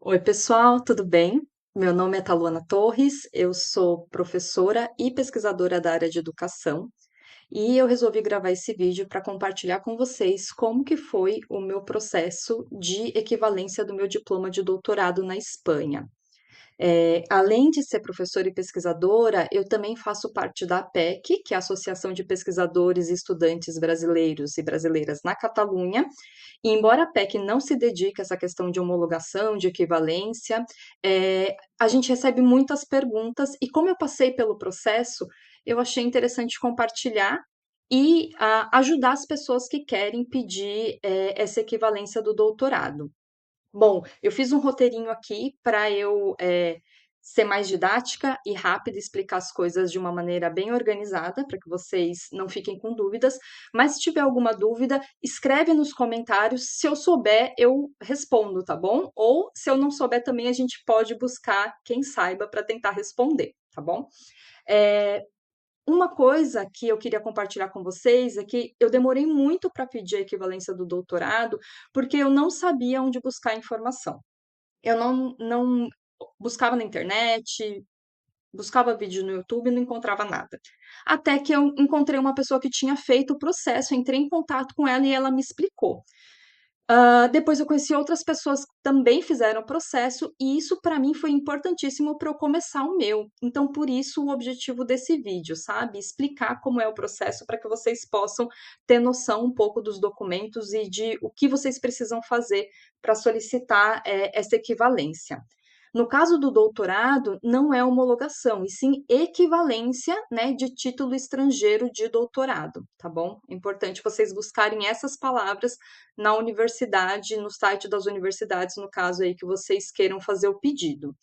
Oi, pessoal, tudo bem? Meu nome é Taluana Torres, eu sou professora e pesquisadora da área de educação e eu resolvi gravar esse vídeo para compartilhar com vocês como que foi o meu processo de equivalência do meu diploma de doutorado na Espanha. Além de ser professora e pesquisadora, eu também faço parte da APEC, que é a Associação de Pesquisadores e Estudantes Brasileiros e Brasileiras na Catalunha. E embora a PEC não se dedique a essa questão de homologação, de equivalência, a gente recebe muitas perguntas, e como eu passei pelo processo, eu achei interessante compartilhar e ajudar as pessoas que querem pedir essa equivalência do doutorado. Bom, eu fiz um roteirinho aqui para eu ser mais didática e rápida, explicar as coisas de uma maneira bem organizada, para que vocês não fiquem com dúvidas. Mas se tiver alguma dúvida, escreve nos comentários. Se eu souber, eu respondo, tá bom? Ou se eu não souber também, a gente pode buscar quem saiba para tentar responder, tá bom? É, uma coisa que eu queria compartilhar com vocês é que eu demorei muito para pedir a equivalência do doutorado, porque eu não sabia onde buscar informação. Eu não buscava na internet, buscava vídeo no YouTube e não encontrava nada. Até que eu encontrei uma pessoa que tinha feito o processo, entrei em contato com ela e ela me explicou. Depois eu conheci outras pessoas que também fizeram o processo, e isso para mim foi importantíssimo para eu começar o meu. Então, por isso o objetivo desse vídeo, sabe? Explicar como é o processo para que vocês possam ter noção um pouco dos documentos e de o que vocês precisam fazer para solicitar essa equivalência. No caso do doutorado, não é homologação, e sim equivalência, né, de título estrangeiro de doutorado, tá bom? É importante vocês buscarem essas palavras na universidade, no site das universidades, no caso aí que vocês queiram fazer o pedido.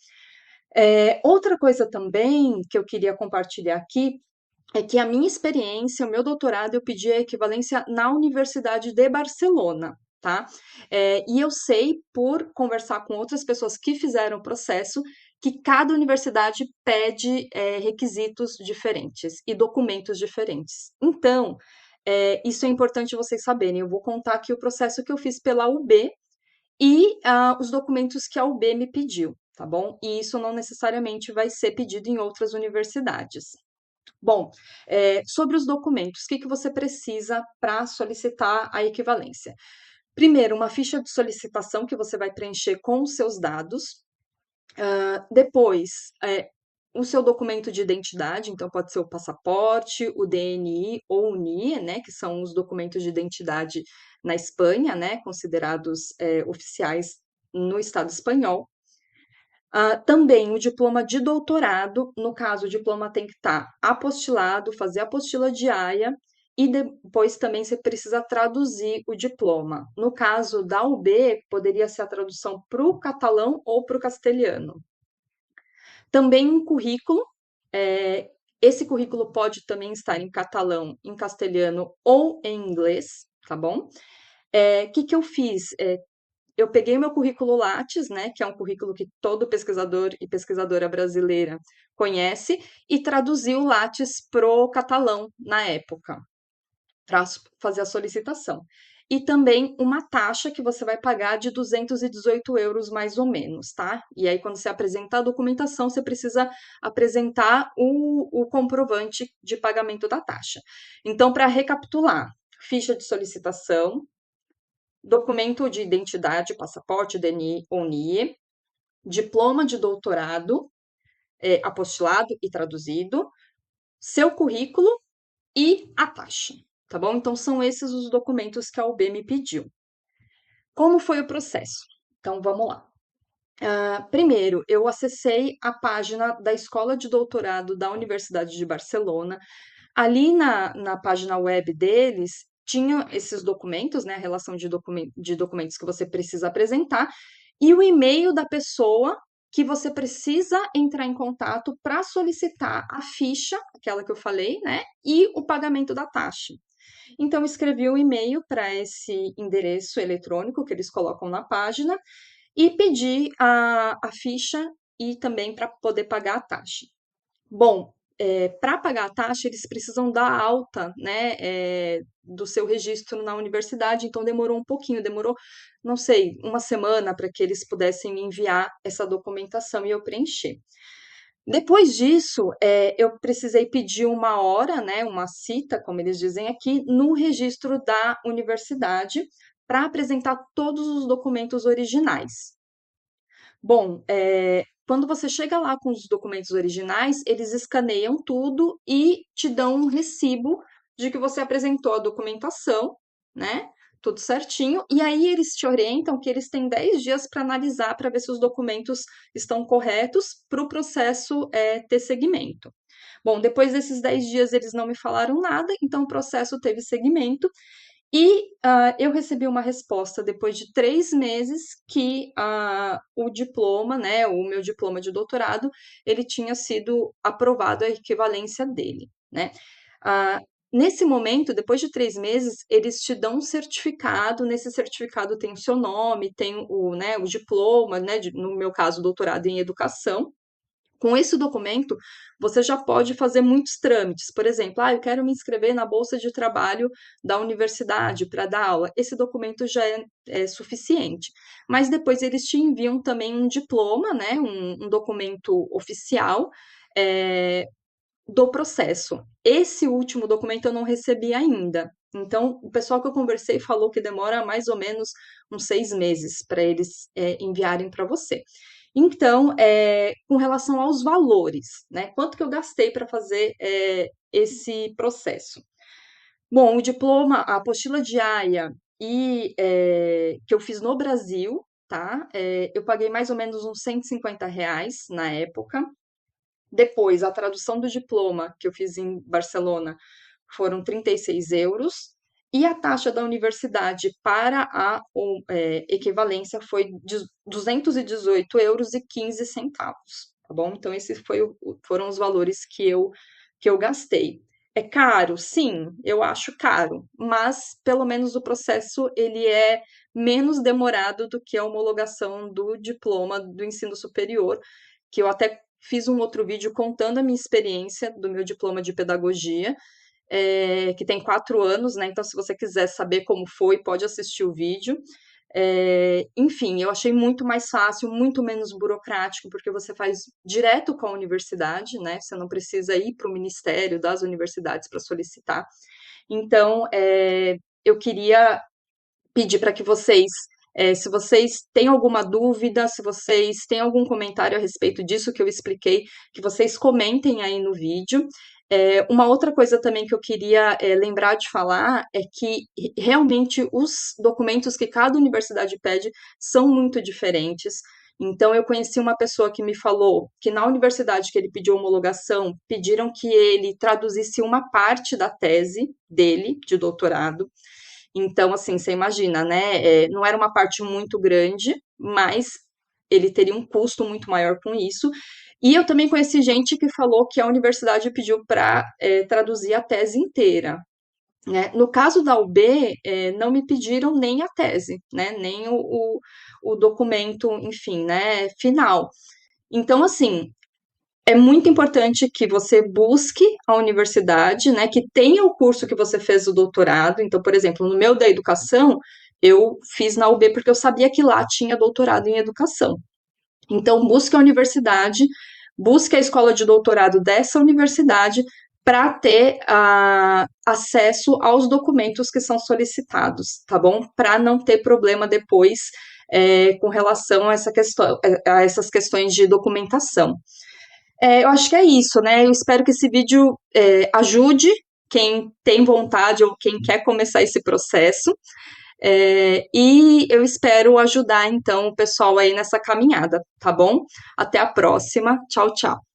Outra coisa também que eu queria compartilhar aqui é que a minha experiência, o meu doutorado, eu pedi a equivalência na Universidade de Barcelona, tá? E eu sei, por conversar com outras pessoas que fizeram o processo, que cada universidade pede requisitos diferentes e documentos diferentes. Então, isso é importante vocês saberem. Eu vou contar aqui o processo que eu fiz pela UB e os documentos que a UB me pediu, tá bom? E isso não necessariamente vai ser pedido em outras universidades. Bom, sobre os documentos, o que que você precisa para solicitar a equivalência? Primeiro, uma ficha de solicitação que você vai preencher com os seus dados. Depois, o seu documento de identidade, então pode ser o passaporte, o DNI ou o NIE, né, que são os documentos de identidade na Espanha, né, considerados oficiais no Estado espanhol. Também o diploma de doutorado, no caso, o diploma tem que estar apostilado, fazer a apostila diária, e depois também você precisa traduzir o diploma. No caso da UB, poderia ser a tradução para o catalão ou para o castelhano. Também um currículo, esse currículo pode também estar em catalão, em castelhano ou em inglês, tá bom? Que eu fiz? Eu peguei meu currículo Lattes, né, que é um currículo que todo pesquisador e pesquisadora brasileira conhece, e traduzi o Lattes pro catalão na época, para fazer a solicitação. E também uma taxa que você vai pagar de 218 euros mais ou menos, tá? E aí, quando você apresentar a documentação, você precisa apresentar o comprovante de pagamento da taxa. Então, para recapitular, ficha de solicitação, documento de identidade, passaporte, DNI ou NIE, diploma de doutorado, apostilado e traduzido, seu currículo e a taxa, tá bom? Então, são esses os documentos que a UB me pediu. Como foi o processo? Então, vamos lá. Primeiro, eu acessei a página da Escola de Doutorado da Universidade de Barcelona. Ali na página web deles, tinha esses documentos, né, a relação de documentos que você precisa apresentar, e o e-mail da pessoa que você precisa entrar em contato para solicitar a ficha, aquela que eu falei, né, e o pagamento da taxa. Então, eu escrevi um e-mail para esse endereço eletrônico que eles colocam na página e pedi a ficha e também para poder pagar a taxa. Bom, para pagar a taxa, eles precisam dar alta, né, do seu registro na universidade, então demorou um pouquinho, demorou, não sei, uma semana para que eles pudessem me enviar essa documentação e eu preencher. Depois disso, eu precisei pedir uma hora, né, uma cita, como eles dizem aqui, no registro da universidade para apresentar todos os documentos originais. Bom, quando você chega lá com os documentos originais, eles escaneiam tudo e te dão um recibo de que você apresentou a documentação, né? Tudo certinho. E aí eles te orientam que eles têm 10 dias para analisar, para ver se os documentos estão corretos para o processo ter seguimento. Bom, depois desses 10 dias eles não me falaram nada, então o processo teve seguimento e eu recebi uma resposta depois de 3 meses que o diploma, né, o meu diploma de doutorado, ele tinha sido aprovado a equivalência dele, né? Ah, Nesse momento, depois de 3 meses, eles te dão um certificado. Nesse certificado tem o seu nome, tem o, né, o diploma, né, no meu caso, doutorado em educação. Com esse documento, você já pode fazer muitos trâmites. Por exemplo, eu quero me inscrever na bolsa de trabalho da universidade para dar aula. Esse documento já é suficiente. Mas depois eles te enviam também um diploma, né, um documento oficial, é, do processo. Esse último documento eu não recebi ainda. Então, o pessoal que eu conversei falou que demora mais ou menos uns 6 meses para eles enviarem para você. Então, com relação aos valores, né? Quanto que eu gastei para fazer esse processo? Bom, o diploma, a apostila diária que eu fiz no Brasil, tá? Eu paguei mais ou menos uns R$ 150 na época. Depois, a tradução do diploma que eu fiz em Barcelona foram 36 euros. E a taxa da universidade para a equivalência foi de 218,15 euros, tá bom? Então, esses foram os valores que eu gastei. É caro? Sim, eu acho caro, mas pelo menos o processo ele é menos demorado do que a homologação do diploma do ensino superior, que eu até fiz um outro vídeo contando a minha experiência do meu diploma de pedagogia, que tem 4 anos, né? Então, se você quiser saber como foi, pode assistir o vídeo. Enfim, eu achei muito mais fácil, muito menos burocrático, porque você faz direto com a universidade, né? Você não precisa ir para o Ministério das Universidades para solicitar. Então, eu queria pedir para que vocês, se vocês têm alguma dúvida, se vocês têm algum comentário a respeito disso que eu expliquei, que vocês comentem aí no vídeo. Uma outra coisa também que eu queria lembrar de falar é que realmente os documentos que cada universidade pede são muito diferentes. Então, eu conheci uma pessoa que me falou que na universidade que ele pediu homologação, pediram que ele traduzisse uma parte da tese dele, de doutorado. Então, assim, você imagina, né? Não era uma parte muito grande, mas ele teria um custo muito maior com isso. E eu também conheci gente que falou que a universidade pediu para traduzir a tese inteira, né? No caso da UB, não me pediram nem a tese, né? Nem o documento, enfim, né? Final. Então, assim, é muito importante que você busque a universidade, né, que tenha o curso que você fez o doutorado. Então, por exemplo, no meu da educação, eu fiz na UB porque eu sabia que lá tinha doutorado em educação. Então, busque a universidade, busque a escola de doutorado dessa universidade para ter acesso aos documentos que são solicitados, tá bom? Para não ter problema depois com relação a, a essas questões de documentação. Eu acho que é isso, né? Eu espero que esse vídeo ajude quem tem vontade ou quem quer começar esse processo. E eu espero ajudar, então, o pessoal aí nessa caminhada, tá bom? Até a próxima. Tchau, tchau.